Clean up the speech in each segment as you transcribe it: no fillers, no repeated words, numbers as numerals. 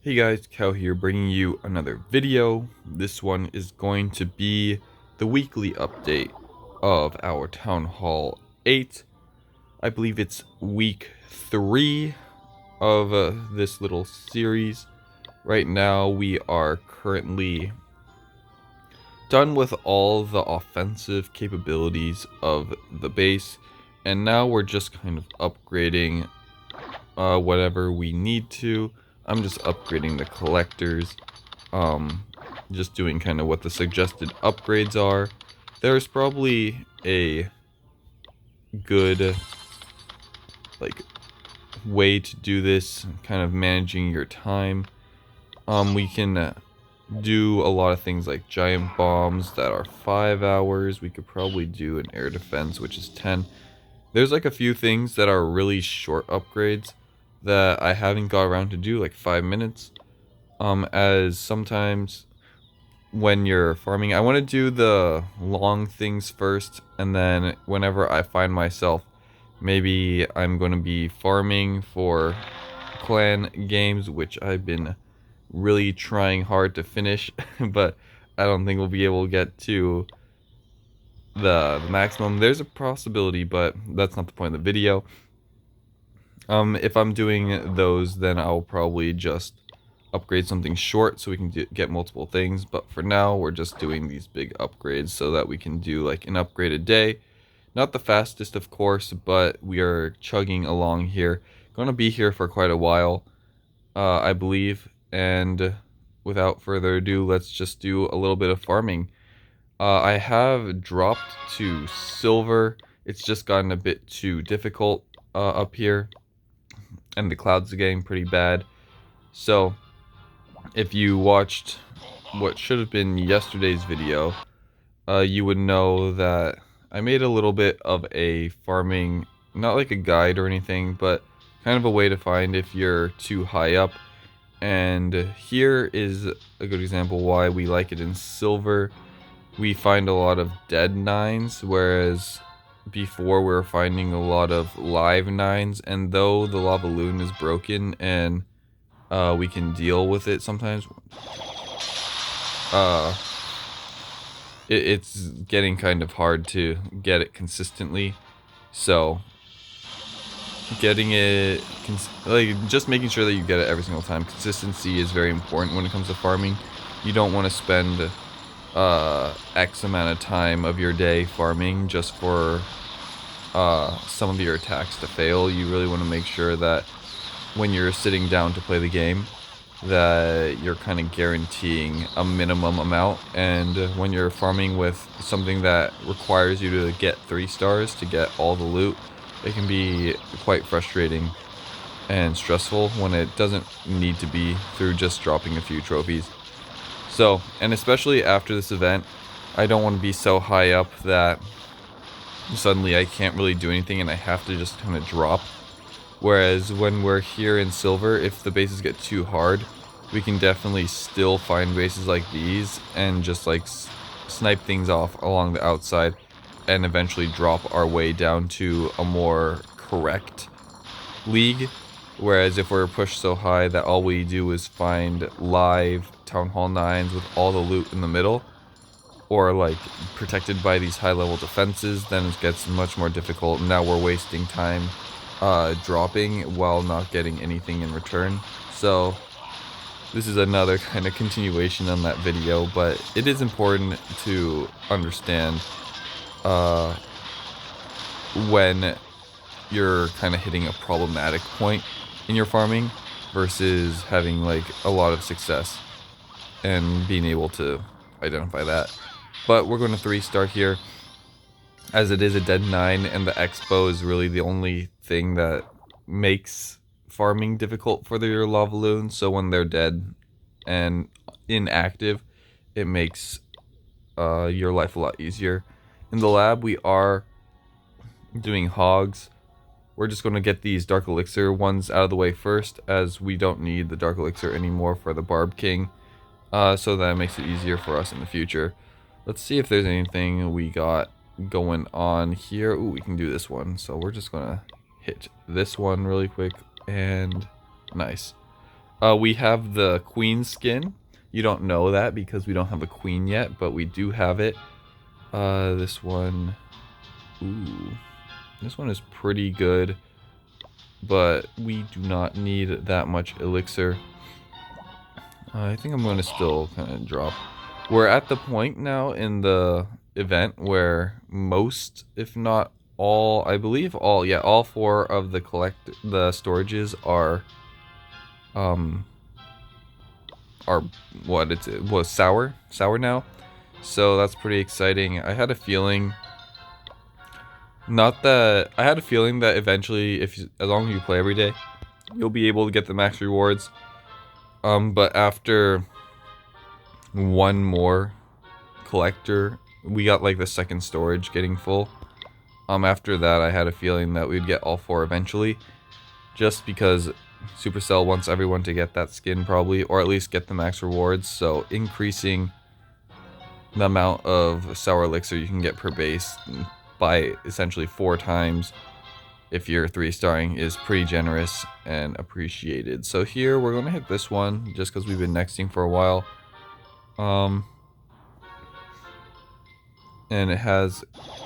Hey guys, Cal here, bringing you another video. This one is going to be the weekly update of our Town Hall 8. I believe it's week 3 of this little series. Right now we are currently done with all the offensive capabilities of the base, and now we're just kind of upgrading whatever we need to. I'm just upgrading the collectors, just doing kind of what the suggested upgrades are. There's probably a good way to do this, kind of managing your time. We can do a lot of things like giant bombs that are 5 hours. We could probably do an air defense, which is 10. There's like a few things that are really short upgrades that I haven't got around to do, like 5 minutes. As sometimes when you're farming, I want to do the long things first, and then whenever I find myself, maybe I'm going to be farming for clan games, which I've been really trying hard to finish, but I don't think we'll be able to get to the maximum. There's a possibility, but that's not the point of the video. If I'm doing those, then I'll probably just upgrade something short so we can get multiple things. But for now, we're just doing these big upgrades so that we can do like an upgrade a day. Not the fastest, of course, but we are chugging along here. Going to be here for quite a while, I believe. And without further ado, let's just do a little bit of farming. I have dropped to silver. It's just gotten a bit too difficult up here, and the clouds are getting pretty bad. So if you watched what should have been yesterday's video, you would know that I made a little bit of a farming, not like a guide or anything, but kind of a way to find if you're too high up. And here is a good example why we like it in silver. We find a lot of dead 9s, whereas before we were finding a lot of live 9s, and though the lava loon is broken and we can deal with it sometimes, it's getting kind of hard to get it consistently. So getting it just making sure that you get it every single time. Consistency is very important when it comes to farming. You don't want to spend X amount of time of your day farming just for some of your attacks to fail. You really want to make sure that when you're sitting down to play the game, that you're kind of guaranteeing a minimum amount. And when you're farming with something that requires you to get 3 stars to get all the loot, it can be quite frustrating and stressful when it doesn't need to be through just dropping a few trophies. So, and especially after this event, I don't want to be so high up that suddenly I can't really do anything and I have to just kind of drop. Whereas when we're here in silver, if the bases get too hard, we can definitely still find bases like these and just like snipe things off along the outside and eventually drop our way down to a more correct league. Whereas if we're pushed so high that all we do is find live Town Hall 9s with all the loot in the middle, or like protected by these high level defenses, then it gets much more difficult. Now we're wasting time dropping while not getting anything in return. So this is another kind of continuation on that video, but it is important to understand when you're kind of hitting a problematic point in your farming versus having like a lot of success and being able to identify that. But we're going to 3-star here, as it is a dead 9, and the expo is really the only thing that makes farming difficult for your lava loons. So when they're dead and inactive, it makes your life a lot easier. In the lab, we are doing hogs. We're just going to get these Dark Elixir ones out of the way first, as we don't need the Dark Elixir anymore for the Barb King. So that makes it easier for us in the future. Let's see if there's anything we got going on here. Ooh, we can do this one. So we're just going to hit this one really quick, and nice. We have the queen skin. You don't know that because we don't have a queen yet, but we do have it. This one, ooh, this one is pretty good, but we do not need that much elixir. I think I'm going to still kind of drop. We're at the point now in the event where most, if not all, I believe all, yeah, all 4 of the storages are what it was sour now. So that's pretty exciting. I had a feeling that eventually, as long as you play every day, you'll be able to get the max rewards. But after one more collector, we got like the second storage getting full. After that, I had a feeling that we'd get all 4 eventually, just because Supercell wants everyone to get that skin probably, or at least get the max rewards. So increasing the amount of sour elixir you can get per base by essentially 4 times if you're 3-starring is pretty generous and appreciated. So here we're gonna hit this one just because we've been nexting for a while. And it has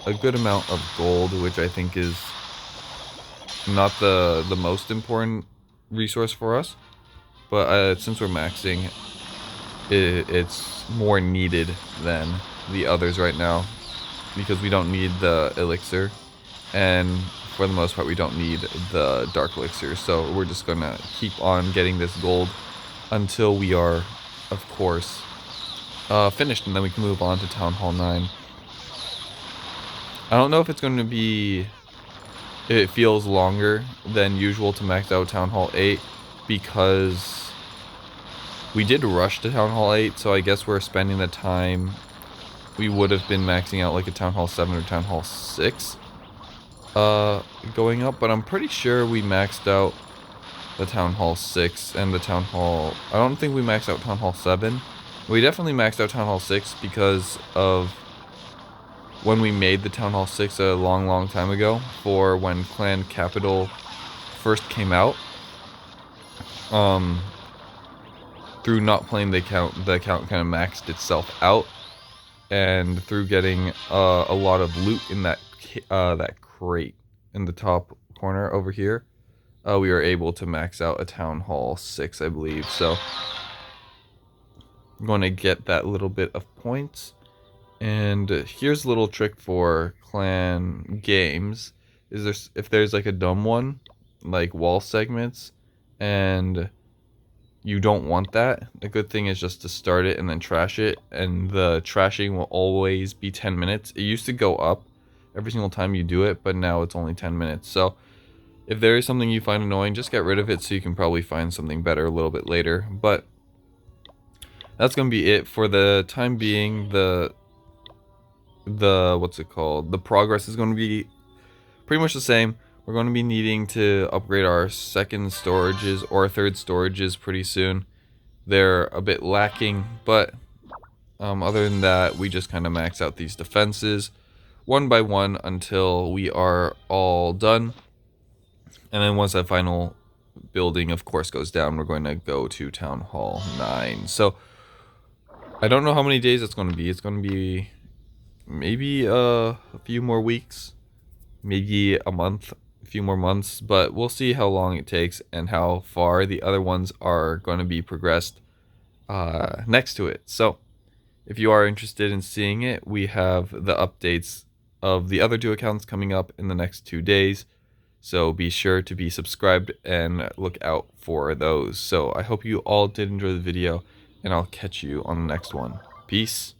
a good amount of gold, which I think is not the most important resource for us, but since we're maxing, it's more needed than the others right now, because we don't need the elixir, and for the most part we don't need the dark elixir. So we're just gonna keep on getting this gold until we are, of course, finished, and then we can move on to Town Hall 9. I don't know if it's going to be, it feels longer than usual to max out Town Hall 8, because we did rush to Town Hall 8, so I guess we're spending the time we would have been maxing out like a Town Hall 7 or Town Hall 6 going up, but I'm pretty sure we maxed out the Town Hall 6 and the Town Hall, I don't think we maxed out Town Hall 7. We definitely maxed out Town Hall 6 because of when we made the Town Hall 6 a long time ago, for when Clan Capital first came out. Through not playing the account kind of maxed itself out, and through getting a lot of loot in that crate in the top corner over here, we were able to max out a Town Hall 6, I believe. So I'm going to get that little bit of points. And here's a little trick for clan games: if there's like a dumb one, like wall segments, and you don't want that, a good thing is just to start it and then trash it, and the trashing will always be 10 minutes. It used to go up every single time you do it, but now it's only 10 minutes. So if there is something you find annoying, just get rid of it, so you can probably find something better a little bit later. But that's going to be it for the time being. The what's it called, the progress is going to be pretty much the same. We're going to be needing to upgrade our second storages or third storages pretty soon. They're a bit lacking, but other than that, we just kind of max out these defenses one by one until we are all done. And then once that final building, of course, goes down, we're going to go to Town Hall 9. So I don't know how many days it's going to be. It's going to be maybe a few more weeks, maybe a month, a few more months, but we'll see how long it takes and how far the other ones are going to be progressed next to it. So if you are interested in seeing it, we have the updates of the other 2 accounts coming up in the next 2 days, so be sure to be subscribed and look out for those. So I hope you all did enjoy the video, and I'll catch you on the next one. Peace.